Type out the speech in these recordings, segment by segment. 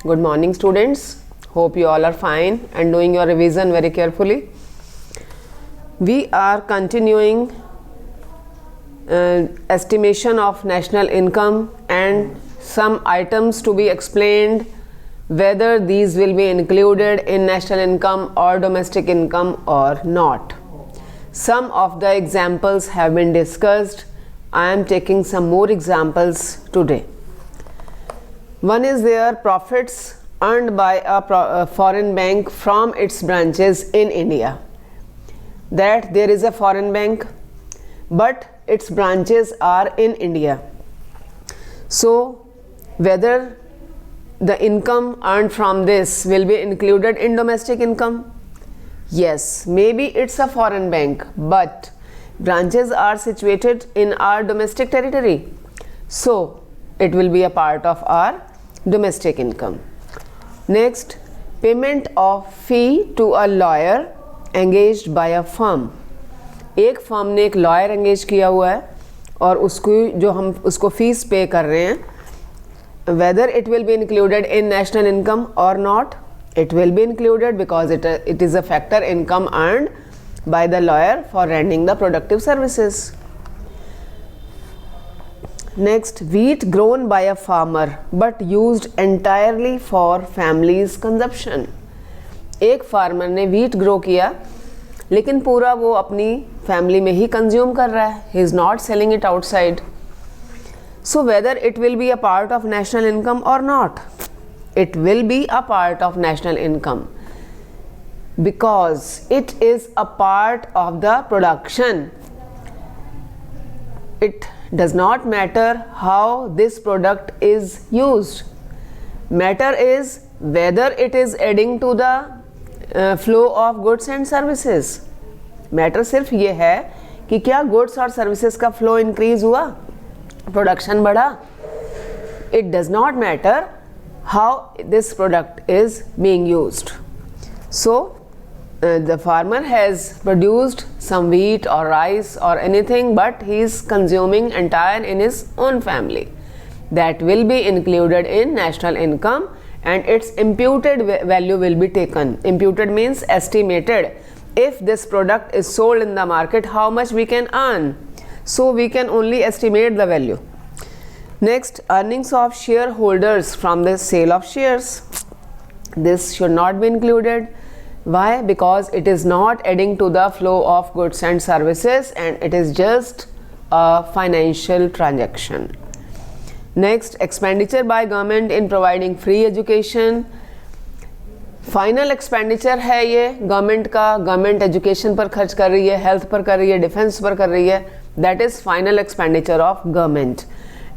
Good morning, students. Hope you all are fine and doing your revision very carefully. We are continuing estimation of national income and some items to be explained whether these will be included in national income or domestic income or not. Some of the examples have been discussed. I am taking some more examples today. One is their profits earned by a foreign bank from its branches in India. That there is a foreign bank, but its branches are in India. So, whether the income earned from this will be included in domestic income? Yes, maybe it's a foreign bank, but branches are situated in our domestic territory. So, it will be a part of our domestic income. Next, payment of fee to a lawyer engaged by a firm. एक firm ने एक lawyer engage किया हुआ है और उसको जो हम उसको फीस पे कर रहे हैं, whether it will be included in national income or not, it will be included because it is a factor income earned by the lawyer for rendering the productive services. Next, wheat grown by a farmer but used entirely for family's consumption. एक farmer ने wheat grow किया लेकिन पूरा वो अपनी family में ही consume कर रहा है. He is not selling it outside. So whether it will be a part of national income or not, it will be a part of national income because it is a part of the production. It does not matter how this product is used. Matter is whether it is adding to the flow of goods and services. Matter सिर्फ ये है कि क्या goods और services का flow increase हुआ, production बढ़ा. It does not matter how this product is being used. So the farmer has produced some wheat or rice or anything, but he is consuming entire in his own family. That will be included in national income and its imputed value will be taken. Imputed means estimated. If this product is sold in the market, how much we can earn? So we can only estimate the value. Next, earnings of shareholders from the sale of shares. This should not be included. Why? Because it is not adding to the flow of goods and services and it is just a financial transaction. Next, expenditure by government in providing free education. Final expenditure है ये government का, government education पर खर्च कर रही है, health पर कर रही है, डिफेंस पर कर रही है. That is final expenditure of government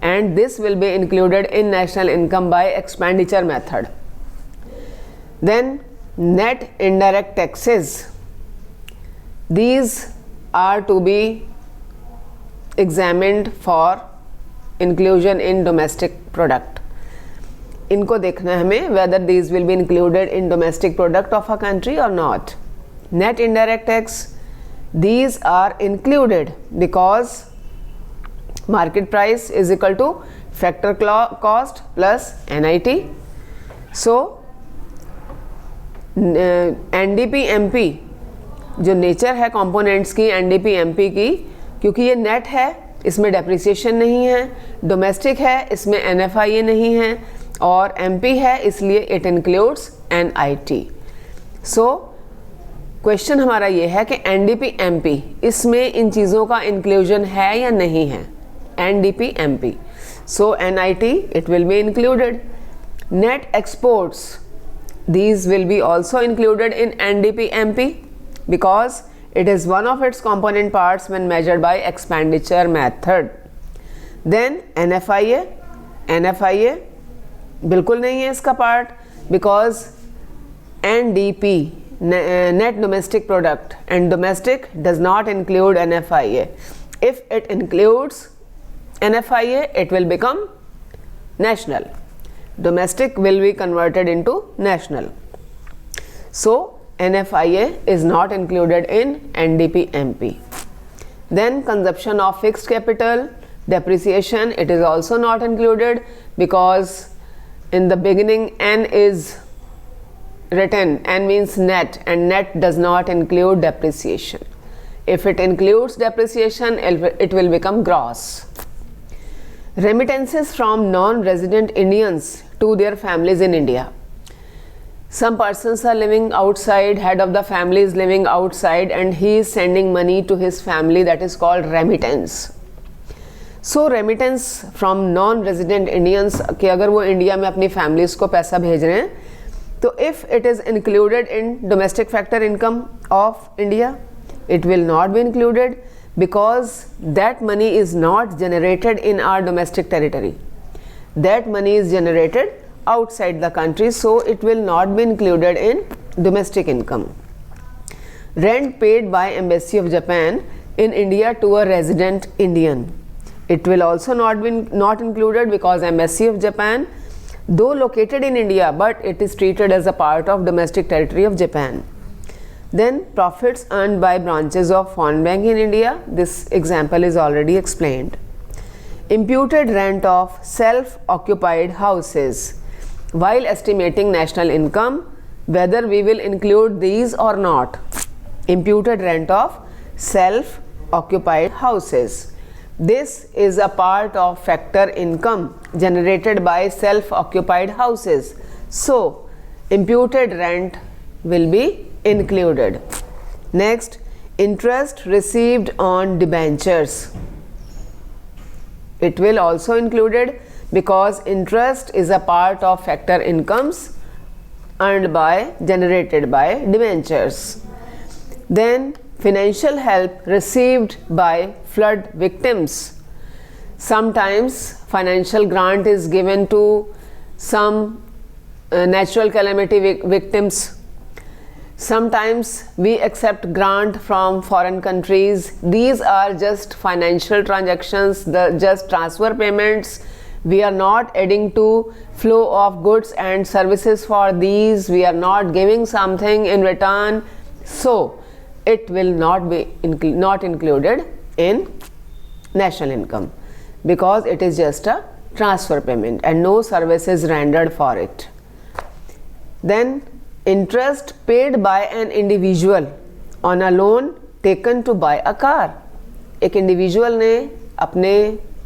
and this will be included in national income by expenditure method. Then net indirect taxes, these are to be examined for inclusion in domestic product. इनको देखना है हमें whether these will be included in domestic product of a country or not. Net indirect tax, these are included because market price is equal to factor cost plus NIT. So NDP MP जो nature है components की NDP MP की, क्योंकि ये net है इसमें depreciation नहीं है, डोमेस्टिक है इसमें NFIA नहीं है और MP है इसलिए it includes NIT. So question हमारा ये है कि NDP MP इसमें इन चीज़ों का इंक्लूजन है या नहीं है. NDP MP. So NIT it will be included. Net exports, these will be also included in NDP MP because it is one of its component parts when measured by expenditure method. Then NFIA बिल्कुल नहीं है इसका part because NDP net domestic product and domestic does not include NFIA. If it includes NFIA, it will become national. Domestic will be converted into national. So NFIA is not included in NDP MP. Then consumption of fixed capital, depreciation, it is also not included because in the beginning n is written, n means net, and net does not include depreciation. If it includes depreciation, it will become gross. Remittances from non-resident Indians to their families in India. Some persons are living outside, head of the family is living outside and he is sending money to his family, that is called remittance. So remittance from non-resident Indians कि अगर वो India में अपनी families को पैसा भेज रहे हैं तो if it is included in domestic factor income of India, it will not be included because that money is not generated in our domestic territory. That money is generated outside the country, so it will not be included in domestic income. Rent paid by Embassy of Japan in India to a resident Indian. It will also not be included because Embassy of Japan, though located in India, but it is treated as a part of domestic territory of Japan. Then profits earned by branches of foreign bank in India. This example is already explained. Imputed rent of self-occupied houses. While estimating national income, whether we will include these or not. Imputed rent of self-occupied houses. This is a part of factor income generated by self-occupied houses. So, imputed rent will be included. Next, interest received on debentures. It will also included because interest is a part of factor incomes generated by debentures. Then financial help received by flood victims. Sometimes financial grant is given to some natural calamity victims. Sometimes we accept grant from foreign countries. These are just financial transactions, just transfer payments. We are not adding to flow of goods and services for these. We are not giving something in return. So it will not be not included in national income because it is just a transfer payment and no service is rendered for it. Then interest paid by an individual on a loan taken to buy a car. एक individual ने अपने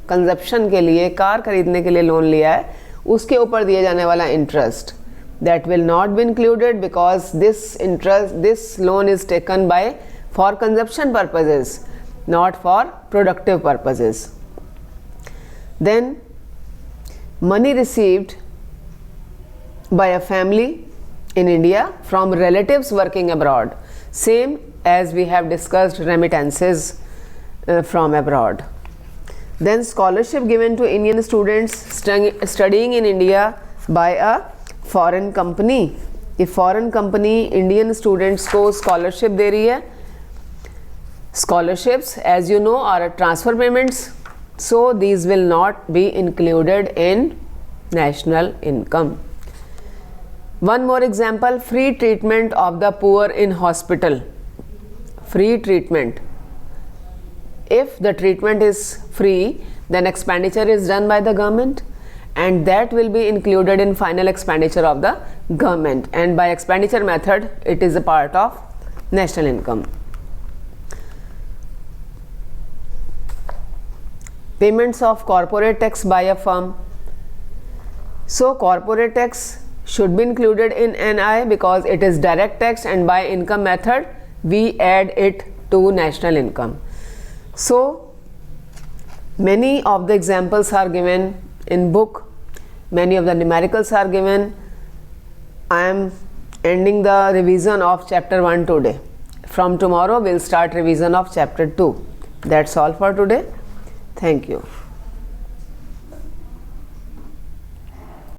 consumption के लिए car खरीदने के लिए loan लिया है, उसके ऊपर दिया जाने वाला interest, that will not be included because this loan is taken by for consumption purposes, not for productive purposes. Then money received by a family in India from relatives working abroad, same as we have discussed remittances from abroad. Then scholarship given to Indian students studying in India by a foreign company. If foreign company Indian students को scholarship दे रही है, scholarships as you know are transfer payments, so these will not be included in national income. One more example, free treatment of the poor in hospital. Free treatment. If the treatment is free, then expenditure is done by the government and that will be included in final expenditure of the government, and by expenditure method it is a part of national income. Payments of corporate tax by a firm. So corporate tax should be included in NI because it is direct tax and by income method we add it to national income. So many of the examples are given in book, many of the numericals are given. I am ending the revision of chapter 1 today. From tomorrow we will start revision of chapter 2. That's all for today. Thank you.